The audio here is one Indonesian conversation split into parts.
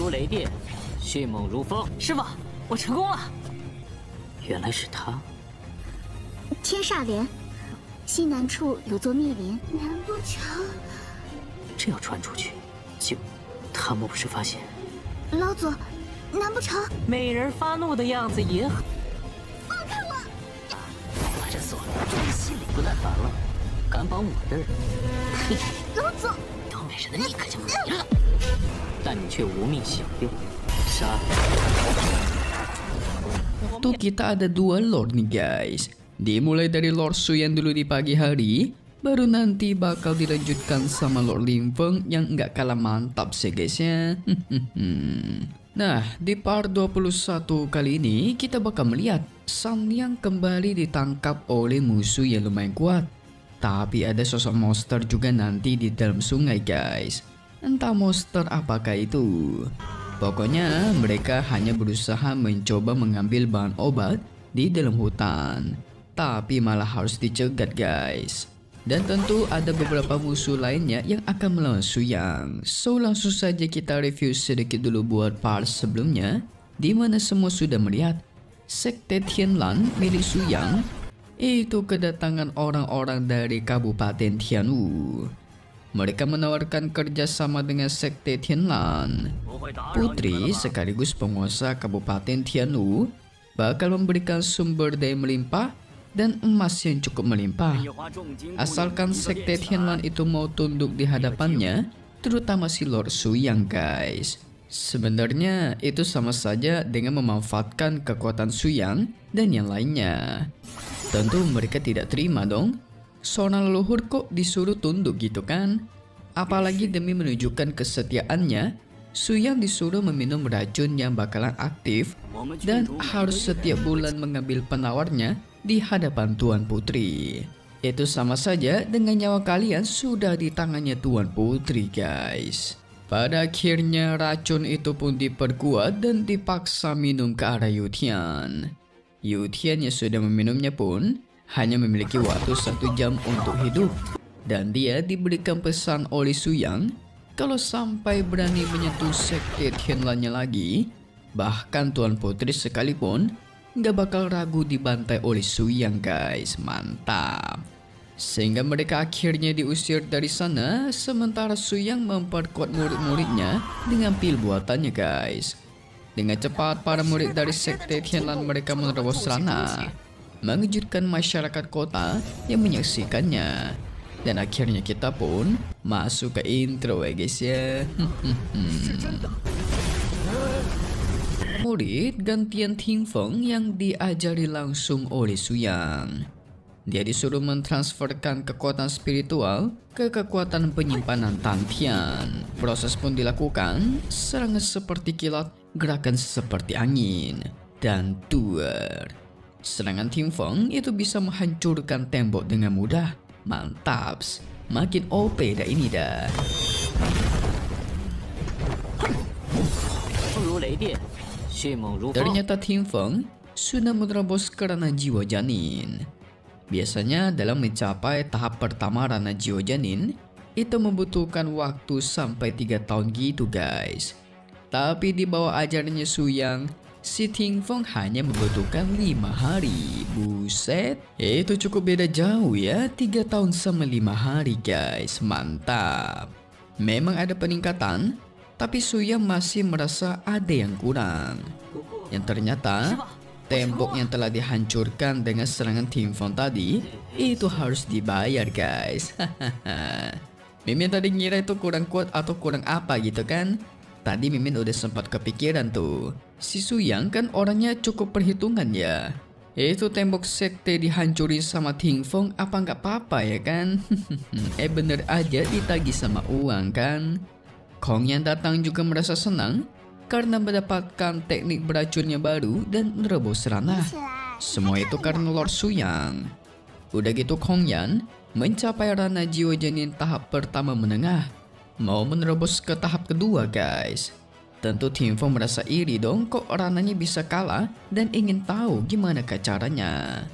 如雷电，迅猛如风。师傅，我成功了！原来是他。天煞莲，西南处有座密林，难不成这要传出去，他们不是发现？老左，难不成美人发怒的样子也很……放开我！把这锁真心里不耐烦了，敢绑我的人，嘿，老左，当美人的你可就没了。但你却无命享用，杀！ Waktu kita ada dua lord nih guys. Dimulai dari Lord Suyan dulu di pagi hari, baru nanti bakal dilanjutkan sama Lord Ling Feng yang nggak kalah mantap sih guys ya. Nah, di part 21 kali ini kita bakal melihat Sang Yang kembali ditangkap oleh musuh yang lumayan kuat. Tapi ada sosok monster juga nanti di dalam sungai guys. Entah monster apakah itu. Pokoknya mereka hanya berusaha mencoba mengambil bahan obat di dalam hutan. Tapi malah harus dicegat guys. Dan tentu ada beberapa musuh lainnya yang akan melawan Suyang. So langsung saja kita review sedikit dulu buat part sebelumnya, di mana semua sudah melihat Sekte Tianlan milik Suyang itu kedatangan orang-orang dari Kabupaten Tianwu. Mereka menawarkan kerjasama dengan Sekte Tianlan. Putri sekaligus penguasa Kabupaten Tianwu bakal memberikan sumber daya melimpah dan emas yang cukup melimpah. Asalkan Sekte Tianlan itu mau tunduk di hadapannya, terutama si Lord Suyang guys. Sebenarnya itu sama saja dengan memanfaatkan kekuatan Suyang dan yang lainnya. Tentu mereka tidak terima dong. Seorang leluhur kok disuruh tunduk gitu kan? Apalagi demi menunjukkan kesetiaannya, Suyang disuruh meminum racun yang bakalan aktif dan harus setiap bulan mengambil penawarnya di hadapan Tuan Putri. Itu sama saja dengan nyawa kalian sudah di tangannya Tuan Putri guys. Pada akhirnya racun itu pun diperkuat dan dipaksa minum ke arah Yutian. Yutian yang sudah meminumnya pun hanya memiliki waktu 1 jam untuk hidup. Dan dia diberikan pesan oleh Suyang kalau sampai berani menyentuh Sekte Tianlannya lagi, bahkan Tuan Putri sekalipun gak bakal ragu dibantai oleh Suyang guys. Mantap. Sehingga mereka akhirnya diusir dari sana, sementara Suyang memperkuat murid-muridnya dengan pil buatannya guys. Dengan cepat para murid dari Sekte Tianlan mereka menerobos sana, mengejutkan masyarakat kota yang menyaksikannya. Dan akhirnya kita pun masuk ke intro ya guys ya. Murid gantian Ting Feng yang diajari langsung oleh Suyang. Dia disuruh mentransferkan kekuatan spiritual ke kekuatan penyimpanan Tantian. Proses pun dilakukan, serangan seperti kilat, gerakan seperti angin, dan tuer. Serangan Ting Feng itu bisa menghancurkan tembok dengan mudah. Mantaps, makin OP dah ini dah. Ternyata Ting Feng sudah menerobos ke ranah jiwa janin. Biasanya dalam mencapai tahap pertama ranah jiwa janin itu membutuhkan waktu sampai 3 tahun gitu guys. Tapi di bawah ajarannya Suyang, si Ting Feng hanya membutuhkan 5 hari. Buset, itu cukup beda jauh ya, 3 tahun sama 5 hari guys. Mantap. Memang ada peningkatan, tapi Suyang masih merasa ada yang kurang. Yang ternyata tembok yang telah dihancurkan dengan serangan Ting Feng tadi itu harus dibayar guys. Mimin tadi ngira itu kurang kuat atau kurang apa gitu kan. Tadi Mimin udah sempat kepikiran tuh, si Suyang kan orangnya cukup perhitungan ya. Itu tembok sekte dihancurin sama Ting Feng apa nggak apa-apa ya kan. Bener aja ditagih sama uang kan. Kong yang datang juga merasa senang karena mendapatkan teknik beracunnya baru dan menerobos ranah. Semua itu karena Lord Suyang. Udah gitu Kong Yan mencapai ranah jiwa janin tahap pertama menengah, mau menerobos ke tahap kedua guys. Tentu Ting Feng merasa iri dong, kok ranahnya bisa kalah dan ingin tahu gimana caranya.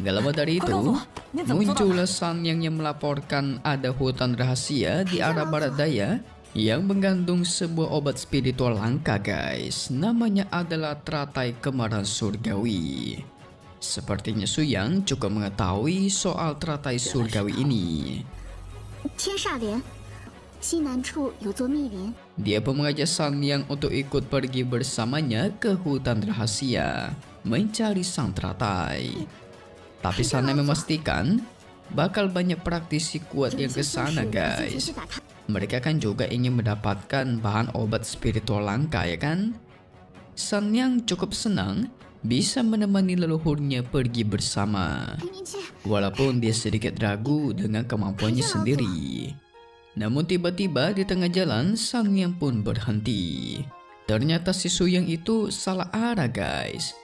Gak lama dari itu, muncullah Sang Yang melaporkan ada hutan rahasia di arah barat daya yang mengandung sebuah obat spiritual langka guys. Namanya adalah teratai kemarahan surgawi. Sepertinya Suyang cukup mengetahui soal teratai surgawi ini. 天煞莲，西南处有座密林， Dia pun mengajak Sanyang untuk ikut pergi bersamanya ke hutan rahasia mencari sang teratai. Tapi Sanyang memastikan bakal banyak praktisi kuat yang ke sana guys. Mereka kan juga ingin mendapatkan bahan obat spiritual langka ya kan? Sanyang cukup senang bisa menemani leluhurnya pergi bersama. 陪您去。 Walaupun dia sedikit ragu dengan kemampuannya sendiri. Namun tiba-tiba di tengah jalan Sanyang pun berhenti. Ternyata si Suyang itu salah arah guys.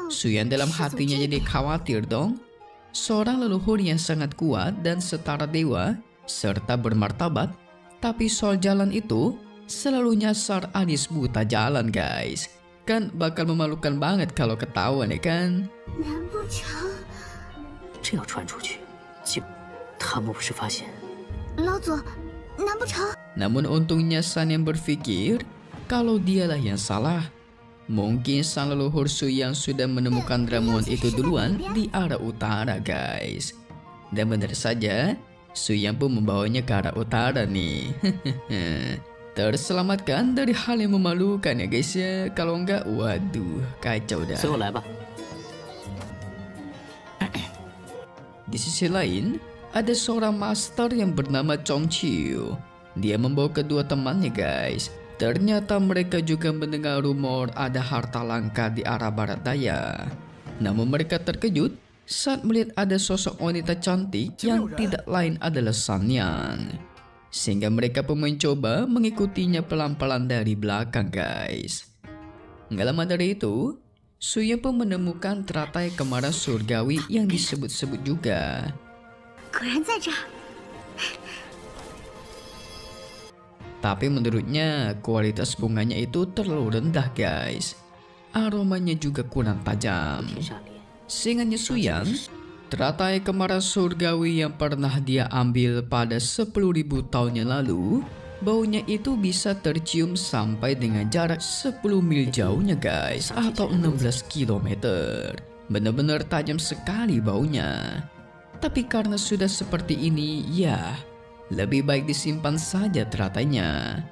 Suyang dalam hatinya jadi khawatir dong. Seorang leluhur yang sangat kuat dan setara dewa serta bermartabat, tapi soal jalan itu selalu nyasar alias buta jalan guys. Kan bakal memalukan banget kalau ketahuan ya kan? 难不成？ 这要传出去，他们不是发现 老左，难不成？ Namun untungnya Sanyang berpikir kalau dialah yang salah. Mungkin sang leluhur Suyang sudah menemukan ramuan itu duluan di arah utara guys. Dan benar saja, Suyang pun membawanya ke arah utara nih. Terselamatkan dari hal yang memalukan ya guys ya. Kalau enggak, waduh, kacau dah. 随我来吧。 Di sisi lain, ada seorang master yang bernama Chong Chiu. Dia membawa kedua temannya guys. Ternyata mereka juga mendengar rumor ada harta langka di arah barat daya. Namun mereka terkejut saat melihat ada sosok wanita cantik yang tidak lain adalah Sanyang. Sehingga mereka pun mencoba mengikutinya pelan-pelan dari belakang guys. Nggak lama dari itu, Suyang pun menemukan teratai kemarahan surgawi yang disebut-sebut juga. 果然在这儿。 Tapi menurutnya kualitas bunganya itu terlalu rendah guys. Aromanya juga kurang tajam. 天煞莲， Seingatnya Suyang, teratai kemarahan surgawi yang pernah dia ambil pada 10.000 tahun yang lalu, baunya itu bisa tercium sampai dengan jarak 10 mil jauhnya guys, atau 16 km. Benar-benar tajam sekali baunya. Tapi karena sudah seperti ini, ya lebih baik disimpan saja teratainya.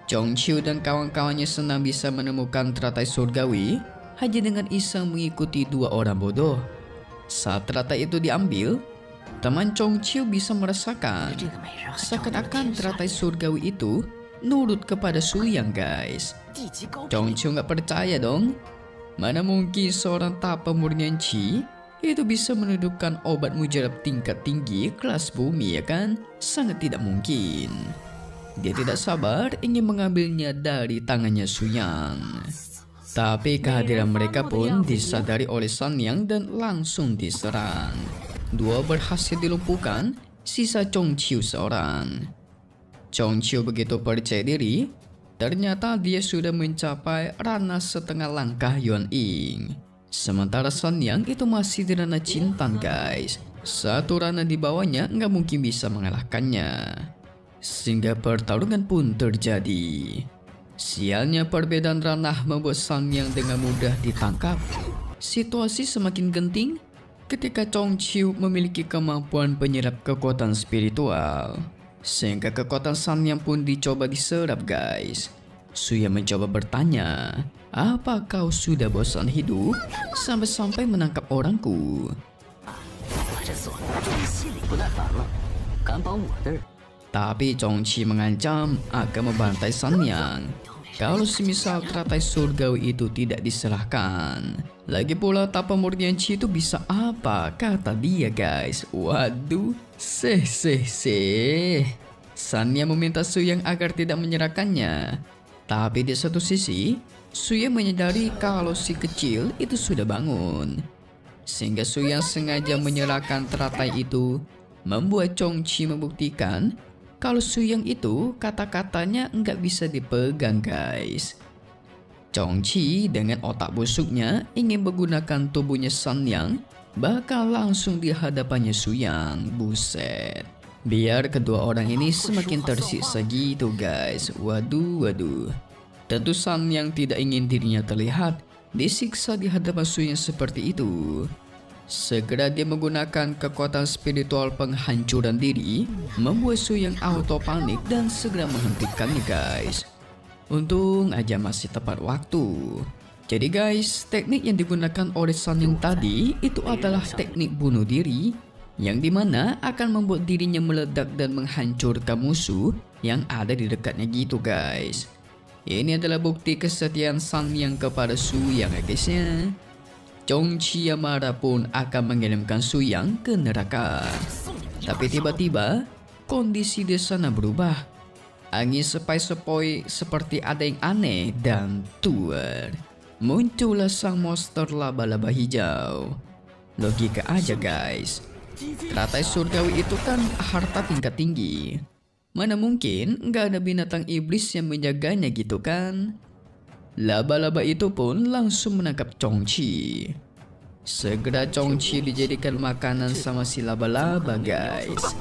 Chong Chiu dan kawan-kawannya senang bisa menemukan teratai surgawi hanya dengan iseng mengikuti dua orang bodoh. Saat teratai itu diambil, teman Chong Chiu bisa merasakan 这个美人还找 seakan-akan teratai surgawi itu nurut kepada Suyang guys. 地级高 Chong Chiu nggak percaya dong. Mana mungkin seorang tapa murnian Qi itu bisa mendudukan obat mujarab tingkat tinggi kelas bumi ya kan? Sangat tidak mungkin. Dia tidak sabar ingin mengambilnya dari tangannya Suyang. Tapi kehadiran mereka pun disadari oleh Sanyang dan langsung diserang. Dua berhasil dilumpuhkan, sisa Chong Chiu seorang. Chong Chiu begitu percaya diri, ternyata dia sudah mencapai ranah setengah langkah Yuan Ying. Sementara Sanyang itu masih di ranah Cintan guys. Satu ranah di bawahnya nggak mungkin bisa mengalahkannya. Sehingga pertarungan pun terjadi. Sialnya perbedaan ranah membuat Sanyang dengan mudah ditangkap. Situasi semakin genting ketika Chong Chiu memiliki kemampuan penyerap kekuatan spiritual. Sehingga kekuatan Sanyang pun dicoba diserap guys. Suyang mencoba bertanya, apa kau sudah bosan hidup sampai-sampai menangkap orangku? 把这锁终于心里不耐烦了，敢绑我的人， Tapi Chong Chiu mengancam akan membantai Sanyang kalau semisal teratai surgawi itu tidak diserahkan. Lagi pula tapa murnian Qi itu bisa apa? Kata dia guys. Waduh, seh. Sanyang meminta Suyang agar tidak menyerahkannya. Tapi di satu sisi, Suyang menyadari kalau si kecil itu sudah bangun. Sehingga Suyang sengaja menyerahkan teratai itu, membuat Chong Chiu membuktikan kalau Suyang itu kata-katanya nggak bisa dipegang guys. Chong Chiu dengan otak busuknya ingin menggunakan tubuhnya Sanyang, bakal langsung di hadapannya Suyang. Buset, biar kedua orang ini semakin tersiksa gitu guys. Waduh. Tentu San yang tidak ingin dirinya terlihat disiksa di hadapan Su Yang seperti itu. Segera dia menggunakan kekuatan spiritual penghancuran diri, membuat Su Yang auto panik dan segera menghentikannya guys. Untung aja masih tepat waktu. Jadi guys, teknik yang digunakan oleh San yang tadi itu adalah teknik bunuh diri, yang dimana akan membuat dirinya meledak dan menghancurkan musuh yang ada di dekatnya gitu guys. Ini adalah bukti kesetiaan San Yang kepada Su Yang ya guys ya. Chongqi yang marah pun akan mengirimkan Su Yang ke neraka. Tapi tiba-tiba kondisi di sana berubah. Angin sepoi-sepoi seperti ada yang aneh dan tuar. Muncullah sang monster laba-laba hijau. Logika aja guys. Teratai surgawi itu kan harta tingkat tinggi. Mana mungkin nggak ada binatang iblis yang menjaganya gitu kan? Laba-laba itu pun langsung menangkap Chongqi. Segera Chongqi dijadikan makanan sama si laba-laba guys.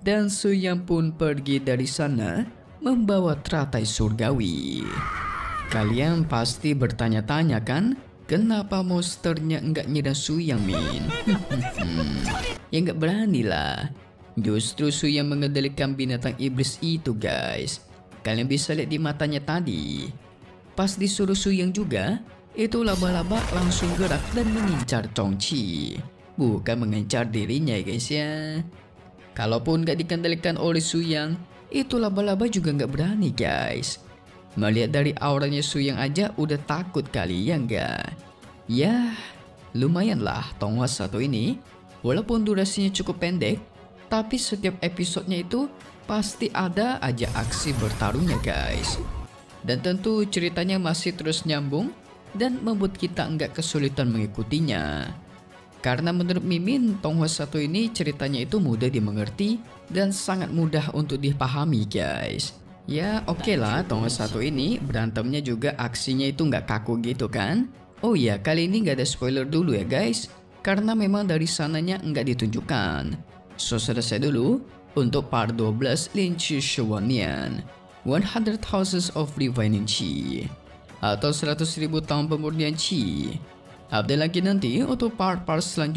Dan Su Yang pun pergi dari sana membawa teratai surgawi. Kalian pasti bertanya-tanya kan? Kenapa monsternya enggak nyerang Su Yang Min? Ya enggak berani lah. Justru Su Yang mengendalikan binatang iblis itu guys. Kalian bisa lihat di matanya tadi. Pas disuruh Su Yang juga, itu laba-laba langsung gerak dan mengincar Chongqi. Bukan mengincar dirinya guys ya. Kalaupun enggak dikendalikan oleh Su Yang, itu laba-laba juga enggak berani guys. Melihat dari auranya Su Yang aja udah takut kali ya enggak? Ya, lumayan lah Tonghua 1 ini. Walaupun durasinya cukup pendek, tapi setiap episodenya itu pasti ada aja aksi bertarungnya guys. Dan tentu ceritanya masih terus nyambung dan membuat kita enggak kesulitan mengikutinya. Karena menurut Mimin, Tonghua 1 ini ceritanya itu mudah dimengerti dan sangat mudah untuk dipahami guys. Ya oke lah, Tonghua 1 ini berantemnya juga aksinya itu nggak kaku gitu kan. Oh iya, kali ini nggak ada spoiler dulu ya guys, karena memang dari sananya nggak ditunjukkan. So selesai dulu untuk part 12 Lin Chi Shuanian 100 Houses of Refining Qi atau 100.000 tahun pemurnian Qi. Update lagi nanti untuk part-part selanjutnya.